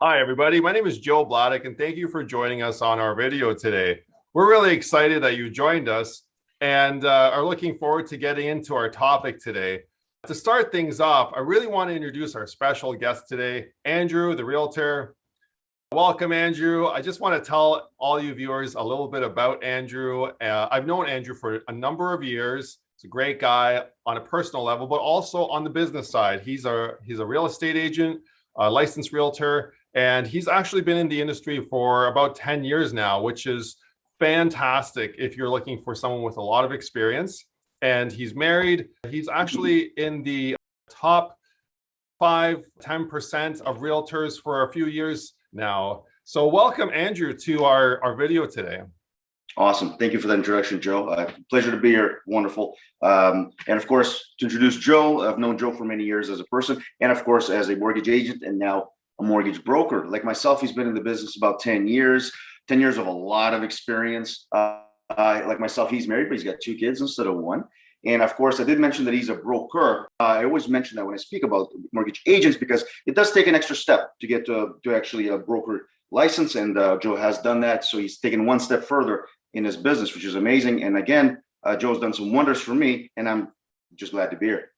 Hi, everybody. My name is Joe Bladdock, and thank you for joining us on our video today. We're really excited that you joined us and are looking forward to getting into our topic today. To start things off, I really want to introduce our special guest today, Andrew, the realtor. Welcome, Andrew. I just want to tell all you viewers a little bit about Andrew. I've known Andrew for a number of years. He's a great guy on a personal level, but also on the business side. He's a real estate agent, a licensed realtor, and he's actually been in the industry for about 10 years now, which is fantastic if you're looking for someone with a lot of experience. And he's married. He's actually in the top 5-10% of realtors for a few years now. So welcome, Andrew, to our video today. Awesome. Thank you for that introduction, Joe. Pleasure to be here. Wonderful. And of course, to introduce Joe, I've known Joe for many years as a person, and of course, as a mortgage agent and now a mortgage broker. Like myself, he's been in the business about 10 years of a lot of experience. Like myself, he's married, but he's got 2 kids instead of 1. And of course, I did mention that he's a broker. I always mention that when I speak about mortgage agents, because it does take an extra step to get to actually a broker license. And Joe has done that. So he's taken one step further in his business, which is amazing. And again, Joe's done some wonders for me, and I'm just glad to be here.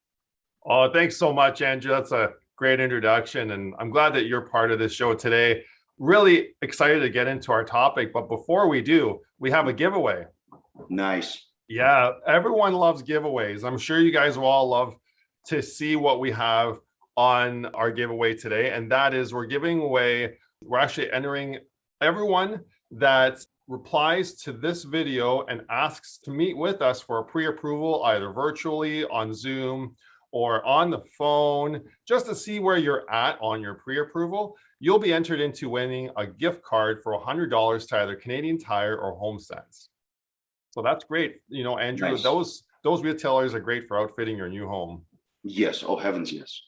Oh, thanks so much, Andrew. That's a great introduction. And I'm glad that you're part of this show today. Really excited to get into our topic. But before we do, we have a giveaway. Nice. Yeah, everyone loves giveaways. I'm sure you guys will all love to see what we have on our giveaway today. And that is we're actually entering everyone that replies to this video and asks to meet with us for a pre-approval, either virtually on Zoom or on the phone, just to see where you're at on your pre-approval. You'll be entered into winning a gift card for $100 to either Canadian Tire or HomeSense. So that's great. You know, Andrew, Nice. those retailers are great for outfitting your new home. Yes. Oh, heavens, yes.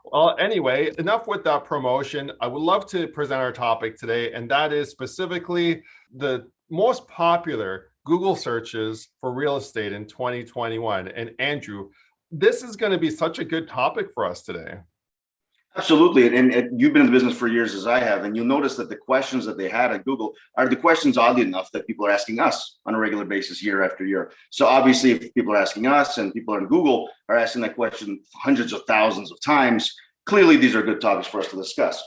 Well, anyway, enough with that promotion. I would love to present our topic today, and that is specifically the most popular Google searches for real estate in 2021. And Andrew, this is going to be such a good topic for us today. Absolutely. And you've been in the business for years as I have, and you'll notice that the questions that they had at Google are the questions, oddly enough, that people are asking us on a regular basis year after year. So obviously, if people are asking us and people on Google are asking that question hundreds of thousands of times, clearly these are good topics for us to discuss.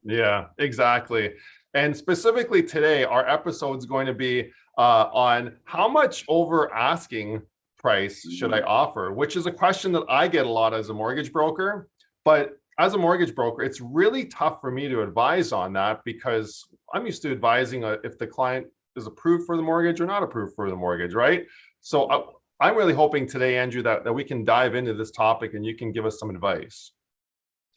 Yeah, exactly. And specifically today, our episode is going to be on how much over asking price should I offer, which is a question that I get a lot as a mortgage broker. But as a mortgage broker, it's really tough for me to advise on that because I'm used to advising if the client is approved for the mortgage or not approved for the mortgage, right? So I'm really hoping today, Andrew, that we can dive into this topic and you can give us some advice.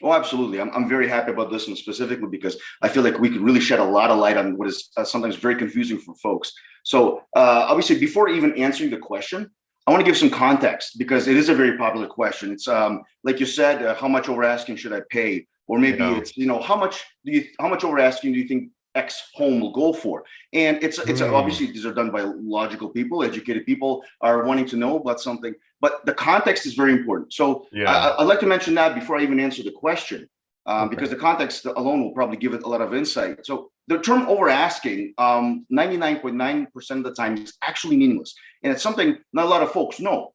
Oh, absolutely. I'm very happy about this one specifically because I feel like we could really shed a lot of light on what is sometimes very confusing for folks. So obviously, before even answering the question, I want to give some context because it is a very popular question. It's like you said, how much over asking should I pay? Or maybe it's, how much over asking do you think X home will go for? And it's obviously these are done by logical people, educated people are wanting to know about something, but the context is very important. So I'd like to mention that before I even answer the question, because the context alone will probably give it a lot of insight. So the term over asking, 99.9% of the time is actually meaningless. And it's something not a lot of folks know.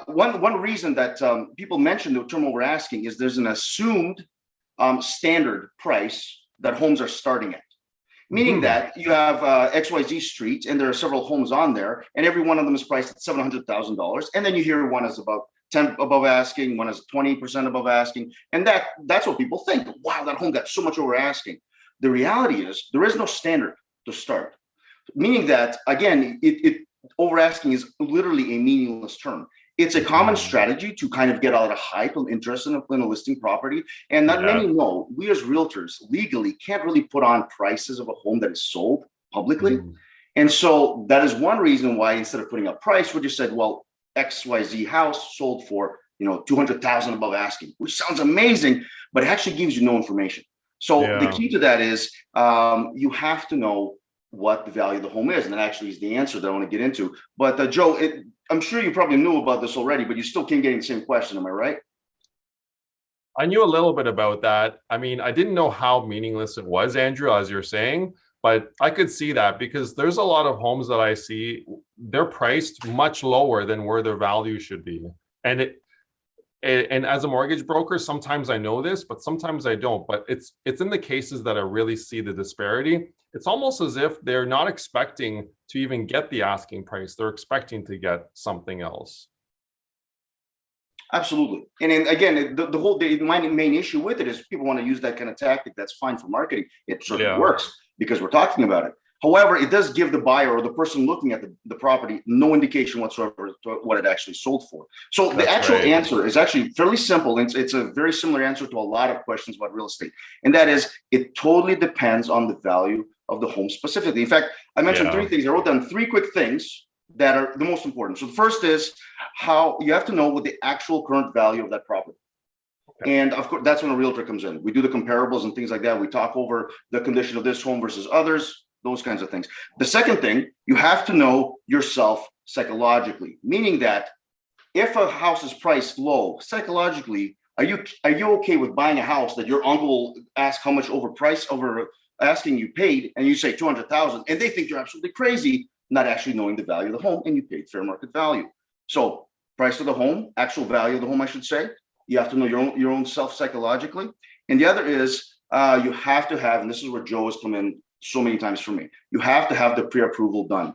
One reason that people mention the term over asking is there's an assumed standard price that homes are starting at. Meaning that you have XYZ Street and there are several homes on there and every one of them is priced at $700,000. And then you hear one is about 10 above asking, one is 20% above asking. And that's what people think. Wow, that home got so much over asking. The reality is there is no standard to start. Meaning that, again, over asking is literally a meaningless term. It's a common strategy to kind of get a lot of hype and interest in a listing property. And not many know, we as realtors legally can't really put on prices of a home that is sold publicly. And so that is one reason why instead of putting a price, we just said, well, XYZ house sold for, $200,000 above asking, which sounds amazing, but it actually gives you no information. So the key to that is you have to know what the value of the home is. And that actually is the answer that I want to get into. But Joe, I'm sure you probably knew about this already, but you still keep getting the same question. Am I right? I knew a little bit about that. I mean, I didn't know how meaningless it was, Andrew, as you're saying, but I could see that because there's a lot of homes that I see, they're priced much lower than where their value should be. And and as a mortgage broker, sometimes I know this, but sometimes I don't. But it's in the cases that I really see the disparity. It's almost as if they're not expecting to even get the asking price. They're expecting to get something else. Absolutely. And then again, my main issue with it is people want to use that kind of tactic. That's fine for marketing. It certainly Yeah, works because we're talking about it. However, it does give the buyer or the person looking at the property no indication whatsoever to what it actually sold for. So the that's actual right. answer is actually fairly simple. It's a very similar answer to a lot of questions about real estate. And that is, it totally depends on the value of the home specifically. In fact, I mentioned Yeah. three things. I wrote down three quick things that are the most important. So the first is how you have to know what the actual current value of that property. And of course, that's when a realtor comes in. We do the comparables and things like that. We talk over the condition of this home versus others, those kinds of things. The second thing, you have to know yourself psychologically, meaning that if a house is priced low, psychologically, are you okay with buying a house that your uncle will ask how much over asking you paid, and you say 200,000, and they think you're absolutely crazy, not actually knowing the value of the home, and you paid fair market value. So price of the home, actual value of the home, I should say. You have to know your own self psychologically. And the other is you have to have, and this is where Joe has come in so many times for me, you have to have the pre-approval done,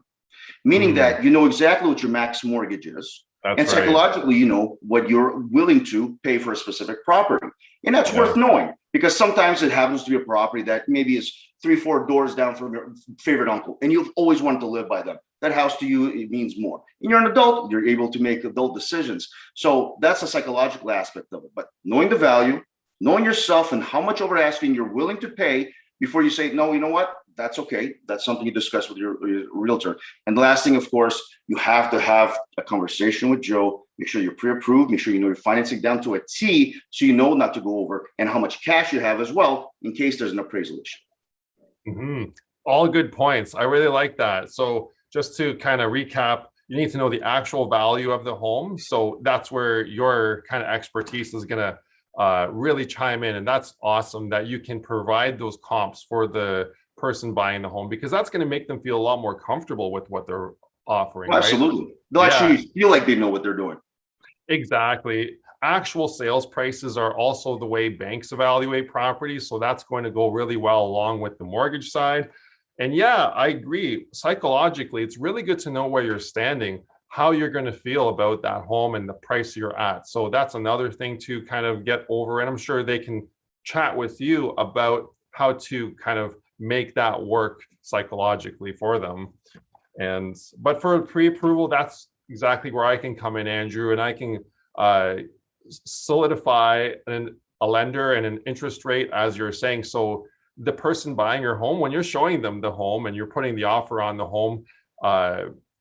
meaning that you know exactly what your max mortgage is. That's And right. psychologically, you know what you're willing to pay for a specific property. And that's worth Yeah. knowing, because sometimes it happens to be a property that maybe is 3-4 doors down from your favorite uncle, and you've always wanted to live by them. That house to you, it means more. And you're an adult, you're able to make adult decisions. So that's a psychological aspect of it. But knowing the value, knowing yourself and how much over asking you're willing to pay before you say, no, you know what? That's okay. That's something you discuss with your realtor. And the last thing, of course, you have to have a conversation with Joe. Make sure you're pre-approved. Make sure you know your financing down to a T, so you know not to go over, and how much cash you have as well in case there's an appraisal issue. All good points. I really like that. So just to kind of recap, you need to know the actual value of the home. So that's where your kind of expertise is going to really chime in. And that's awesome that you can provide those comps for the person buying the home, because that's going to make them feel a lot more comfortable with what they're offering, right? Absolutely. They'll Yeah, actually feel like they know what they're doing. exactly. Actual sales prices are also the way banks evaluate properties. So that's going to go really well along with the mortgage side. And yeah, I agree. Psychologically, it's really good to know where you're standing, how you're going to feel about that home and the price you're at. So that's another thing to kind of get over. And I'm sure they can chat with you about how to kind of make that work psychologically for them. But for pre-approval, that's exactly where I can come in, Andrew, and I can solidify a lender and an interest rate, as you're saying. So the person buying your home, when you're showing them the home and you're putting the offer on the home,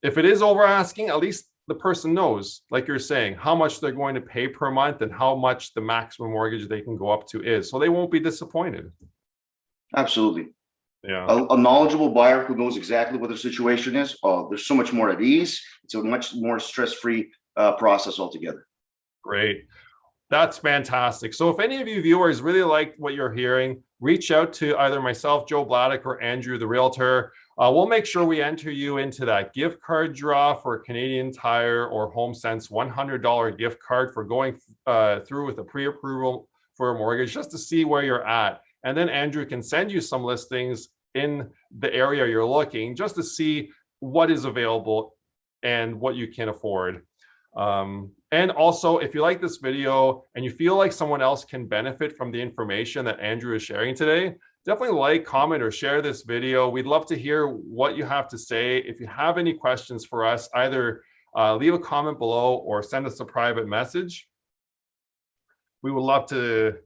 if it is over asking, at least the person knows, like you're saying, how much they're going to pay per month and how much the maximum mortgage they can go up to is. So they won't be disappointed. Absolutely. Yeah. A knowledgeable buyer who knows exactly what their situation is, they're so much more at ease. It's a much more stress-free process altogether. Great. That's fantastic. So if any of you viewers really liked what you're hearing, reach out to either myself, Joe Bladdock, or Andrew, the realtor. We'll make sure we enter you into that gift card draw for Canadian Tire or HomeSense $100 gift card for going through with a pre-approval for a mortgage, just to see where you're at. And then Andrew can send you some listings in the area you're looking, just to see what is available and what you can afford. And also, if you like this video and you feel like someone else can benefit from the information that Andrew is sharing today, definitely like, comment, or share this video. We'd love to hear what you have to say. If you have any questions for us, either leave a comment below or send us a private message. We would love to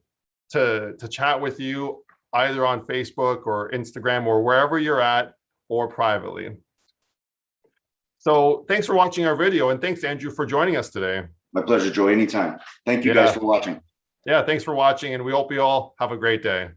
chat with you either on Facebook or Instagram or wherever you're at, or privately. So thanks for watching our video, and thanks, Andrew, for joining us today. My pleasure, Joe. Anytime. Thank you guys for watching. Yeah, thanks for watching, and we hope you all have a great day.